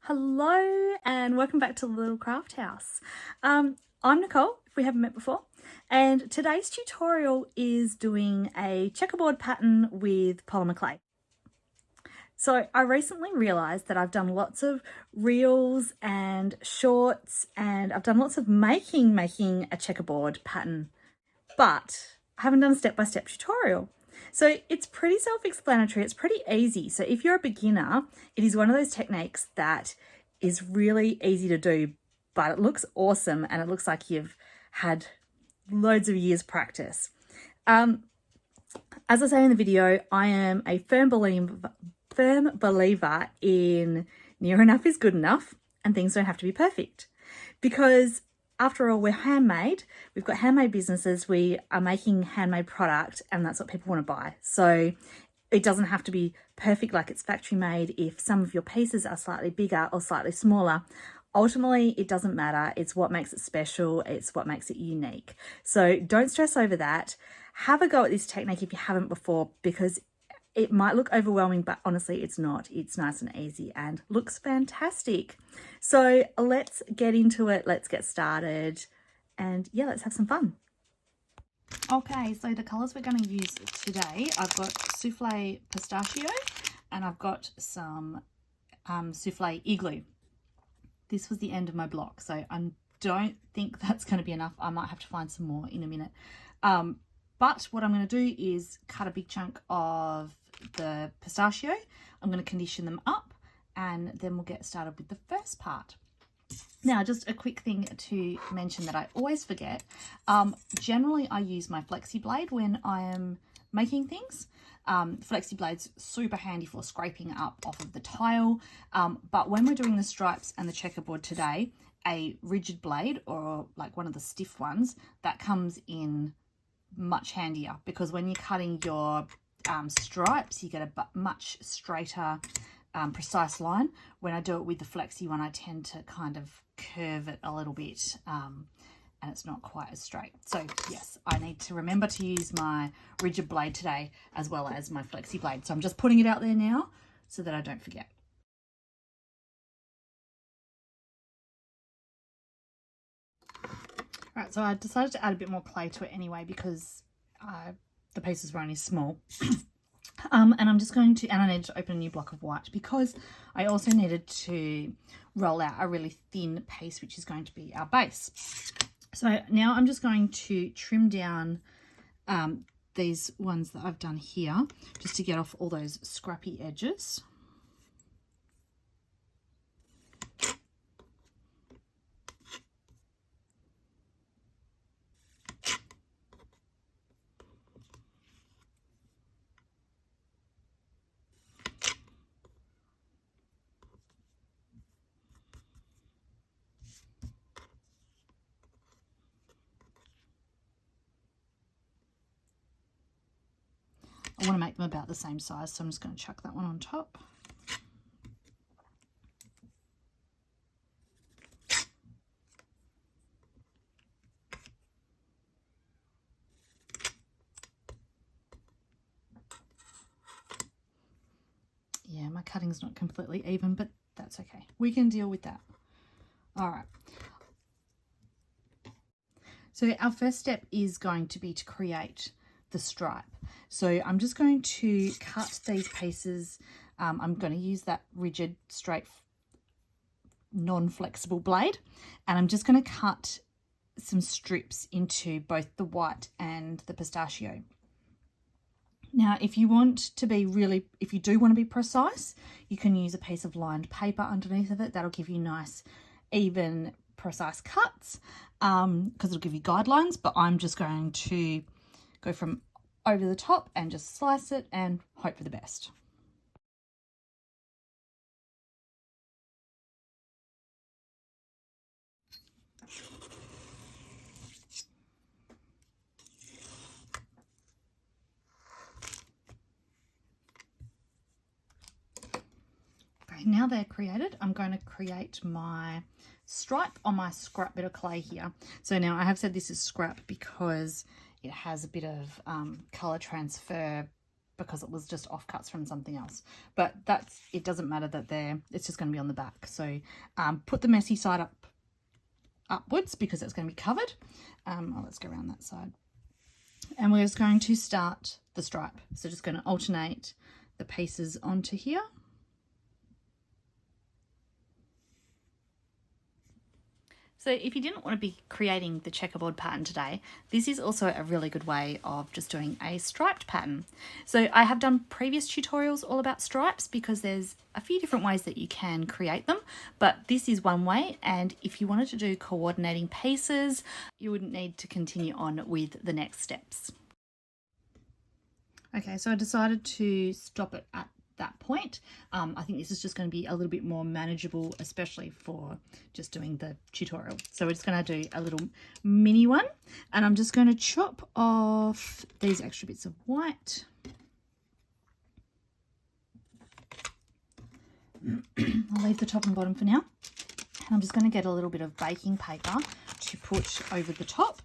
Hello and welcome back to the Little Craft House. I'm Nicole, if we haven't met before, and today's tutorial is doing a checkerboard pattern with polymer clay. So I recently realised that I've done lots of reels and shorts and I've done lots of making a checkerboard pattern, but I haven't done a step-by-step tutorial. So it's pretty self-explanatory, it's pretty easy. So if you're a beginner, it is one of those techniques that is really easy to do, but it looks awesome and it looks like you've had loads of years practice. As I say in the video, I am a firm believer in near enough is good enough and things don't have to be perfect, because after all, we're handmade. We've got handmade businesses. We are making handmade product and that's what people want to buy. So it doesn't have to be perfect like it's factory made. If some of your pieces are slightly bigger or slightly smaller, ultimately it doesn't matter. It's what makes it special. It's what makes it unique. So don't stress over that. Have a go at this technique if you haven't before, because it might look overwhelming, but honestly, it's not. It's nice and easy and looks fantastic. So let's get into it. Let's get started. And yeah, let's have some fun. Okay, so the colours we're going to use today, I've got Souffle Pistachio and I've got some Souffle Igloo. This was the end of my block, so I don't think that's going to be enough. I might have to find some more in a minute. But what I'm going to do is cut a big chunk of the pistachio. I'm going to condition them up and then we'll get started with the first part. Now, just a quick thing to mention that I always forget. Generally, I use my flexi blade when I am making things. Flexi blade's super handy for scraping up off of the tile. But when we're doing the stripes and the checkerboard today, a rigid blade or like one of the stiff ones, that comes in much handier, because when you're cutting your stripes, you get a much straighter, precise line. When I do it with the flexi one, I tend to kind of curve it a little bit and it's not quite as straight. So yes, I need to remember to use my rigid blade today as well as my flexi blade. So I'm just putting it out there now so that I don't forget. Right, so I decided to add a bit more clay to it anyway because the pieces were only small. And I'm just going to, and I needed to open a new block of white because I also needed to roll out a really thin piece, which is going to be our base. So now I'm just going to trim down these ones that I've done here just to get off all those scrappy edges. I want to make them about the same size, so I'm just going to chuck that one on top. Yeah, my cutting's not completely even, but that's okay. We can deal with that. All right. So our first step is going to be to create the stripe. So I'm just going to cut these pieces. I'm going to use that rigid, straight, non-flexible blade, and I'm just going to cut some strips into both the white and the pistachio. Now, if you want to be if you do want to be precise, you can use a piece of lined paper underneath of it. That'll give you nice, even, precise cuts, because it'll give you guidelines. But I'm just going to go from over the top and just slice it and hope for the best. Okay, now they're created, I'm going to create my stripe on my scrap bit of clay here. So now I have said this is scrap because it has a bit of colour transfer because it was just offcuts from something else. But it doesn't matter that it's just going to be on the back. So put the messy side upwards because it's going to be covered. Let's go around that side. And we're just going to start the stripe. So just going to alternate the pieces onto here. So if you didn't want to be creating the checkerboard pattern today, this is also a really good way of just doing a striped pattern. So I have done previous tutorials all about stripes because there's a few different ways that you can create them, but this is one way. And if you wanted to do coordinating pieces, you wouldn't need to continue on with the next steps. Okay, so I decided to stop it at that point. I think this is just going to be a little bit more manageable, especially for just doing the tutorial. So we're just going to do a little mini one, and I'm just going to chop off these extra bits of white. I'll leave the top and bottom for now. And I'm just going to get a little bit of baking paper to put over the top.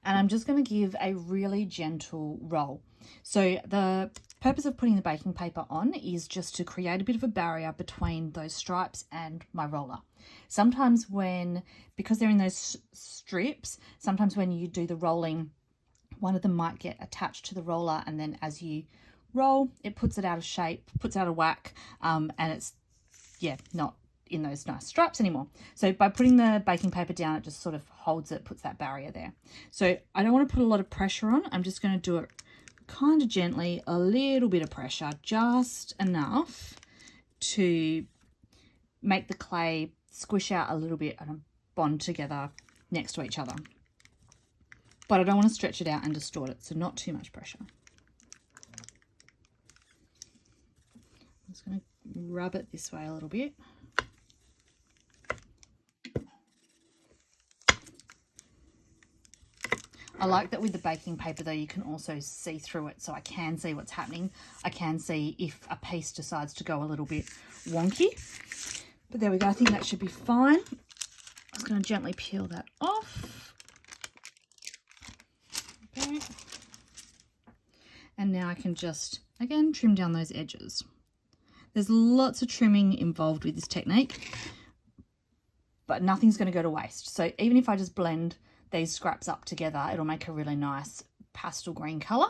And I'm just going to give a really gentle roll. So the purpose of putting the baking paper on is just to create a bit of a barrier between those stripes and my roller. Sometimes because they're in those strips, sometimes when you do the rolling, one of them might get attached to the roller, and then as you roll, it puts it out of shape, puts out of whack, and it's, not in those nice stripes anymore. So by putting the baking paper down, it just sort of holds it, puts that barrier there. So I don't want to put a lot of pressure on. I'm just going to do it kind of gently, a little bit of pressure, just enough to make the clay squish out a little bit and bond together next to each other. But I don't want to stretch it out and distort it, so not too much pressure. I'm just going to rub it this way a little bit. I like that with the baking paper though, you can also see through it, so I can see what's happening. I can see if a piece decides to go a little bit wonky. But there we go, I think that should be fine. I'm just going to gently peel that off. Okay. And now I can just, again, trim down those edges. There's lots of trimming involved with this technique, but nothing's going to go to waste. So even if I just blend these scraps up together, it'll make a really nice pastel green color.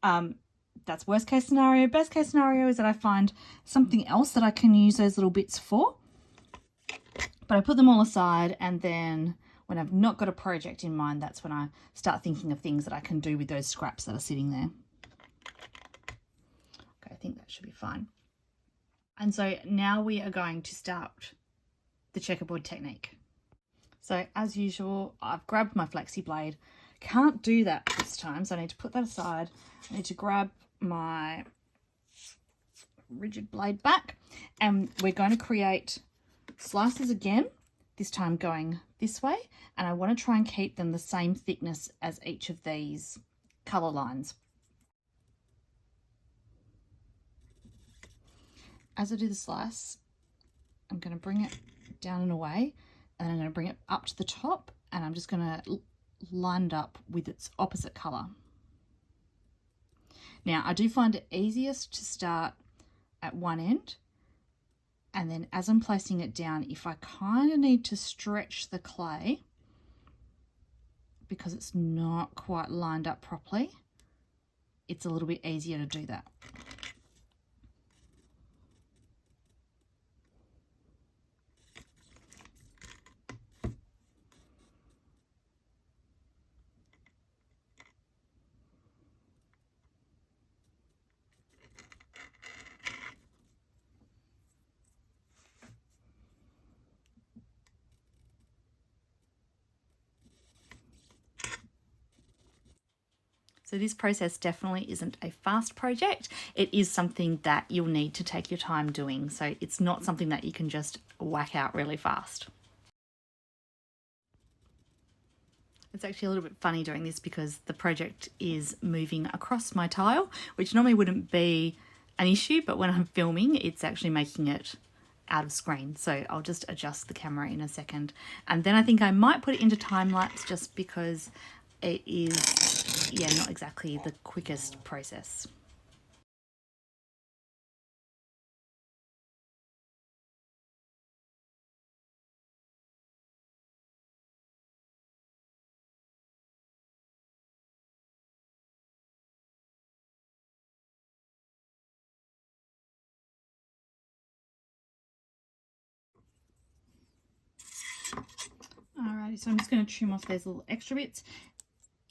That's worst case scenario. Best case scenario is that I find something else that I can use those little bits for. But I put them all aside, and then when I've not got a project in mind, that's when I start thinking of things that I can do with those scraps that are sitting there. Okay, I think that should be fine. And so now we are going to start the checkerboard technique. So as usual, I've grabbed my flexi blade. Can't do that this time, so I need to put that aside. I need to grab my rigid blade back, and we're going to create slices again, this time going this way, and I want to try and keep them the same thickness as each of these color lines. As I do the slice, I'm going to bring it down and away, and I'm going to bring it up to the top, and I'm just going to line it up with its opposite color. Now, I do find it easiest to start at one end, and then as I'm placing it down, if I kind of need to stretch the clay because it's not quite lined up properly, it's a little bit easier to do that. So this process definitely isn't a fast project. It is something that you'll need to take your time doing. So it's not something that you can just whack out really fast. It's actually a little bit funny doing this because the project is moving across my tile, which normally wouldn't be an issue, but when I'm filming, it's actually making it out of screen. So I'll just adjust the camera in a second. And then I think I might put it into time lapse just because it is, yeah, not exactly the quickest process. Alrighty, so I'm just going to trim off those little extra bits.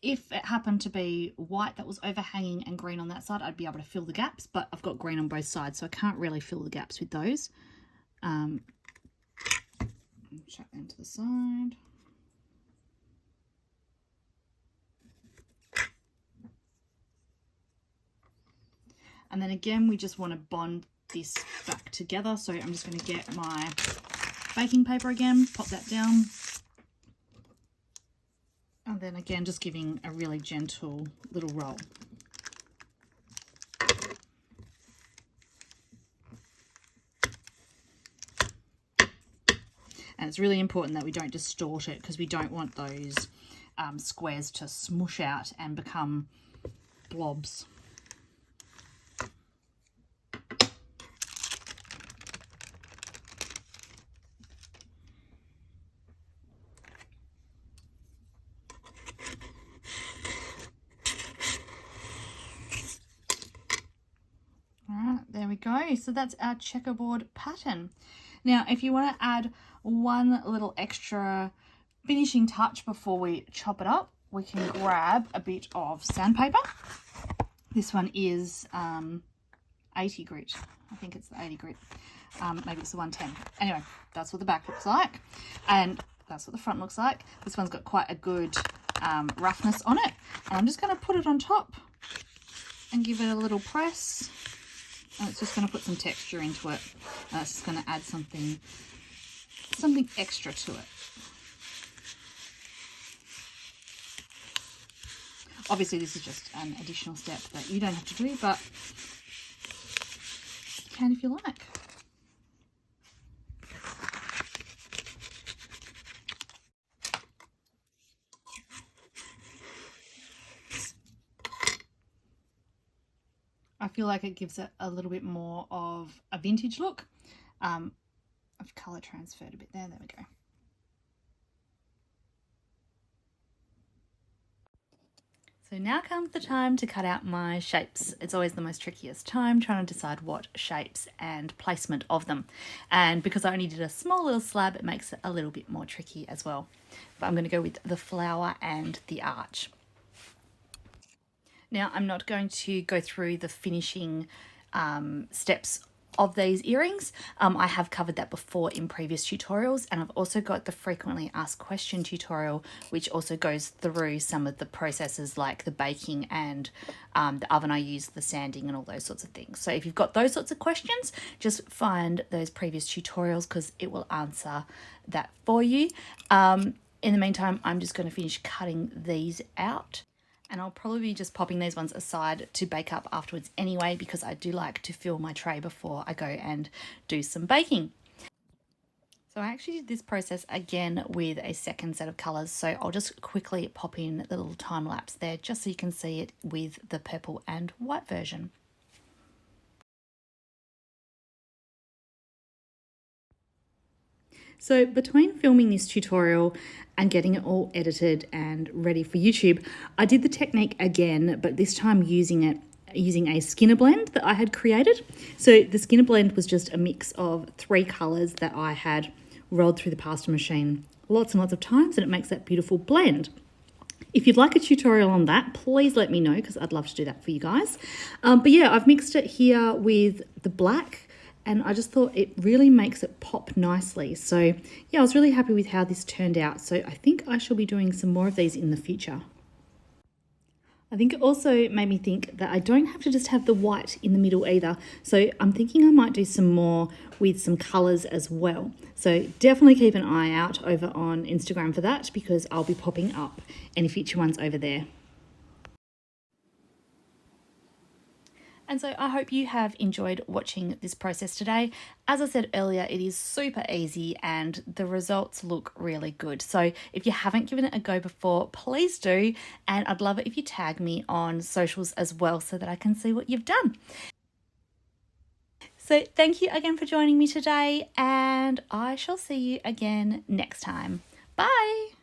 If it happened to be white that was overhanging and green on that side, I'd be able to fill the gaps, but I've got green on both sides, so I can't really fill the gaps with those. Chuck them to the side. And then again, we just want to bond this back together. So I'm just going to get my baking paper again, pop that down. And then again, just giving a really gentle little roll. And it's really important that we don't distort it because we don't want those squares to smush out and become blobs. There we go. So that's our checkerboard pattern. Now, if you want to add one little extra finishing touch before we chop it up, we can grab a bit of sandpaper. This one is 80 grit. I think it's the 80 grit. Maybe it's the 110. Anyway, that's what the back looks like. And that's what the front looks like. This one's got quite a good roughness on it. And I'm just going to put it on top and give it a little press. And it's just going to put some texture into it. And it's just going to add something extra to it. Obviously, this is just an additional step that you don't have to do, but you can if you like. I feel like it gives it a little bit more of a vintage look. I've colour transferred a bit there. There we go. So now comes the time to cut out my shapes. It's always the most trickiest time, trying to decide what shapes and placement of them. And because I only did a small little slab, it makes it a little bit more tricky as well. But I'm going to go with the flower and the arch. Now, I'm not going to go through the finishing steps of these earrings. I have covered that before in previous tutorials, and I've also got the frequently asked question tutorial, which also goes through some of the processes like the baking and the oven I use, the sanding and all those sorts of things. So if you've got those sorts of questions, just find those previous tutorials because it will answer that for you. In the meantime, I'm just going to finish cutting these out. And I'll probably be just popping these ones aside to bake up afterwards anyway, because I do like to fill my tray before I go and do some baking. So I actually did this process again with a second set of colours. So I'll just quickly pop in the little time lapse there just so you can see it with the purple and white version. So between filming this tutorial and getting it all edited and ready for YouTube, I did the technique again, but this time using a Skinner blend that I had created. So the Skinner blend was just a mix of 3 colours that I had rolled through the pasta machine lots and lots of times, and it makes that beautiful blend. If you'd like a tutorial on that, please let me know because I'd love to do that for you guys. But yeah, I've mixed it here with the black, and I just thought it really makes it pop nicely. So yeah, I was really happy with how this turned out. So I think I shall be doing some more of these in the future. I think it also made me think that I don't have to just have the white in the middle either. So I'm thinking I might do some more with some colours as well. So definitely keep an eye out over on Instagram for that because I'll be popping up any future ones over there. And so I hope you have enjoyed watching this process today. As I said earlier, it is super easy and the results look really good. So if you haven't given it a go before, please do. And I'd love it if you tag me on socials as well so that I can see what you've done. So thank you again for joining me today, and I shall see you again next time. Bye.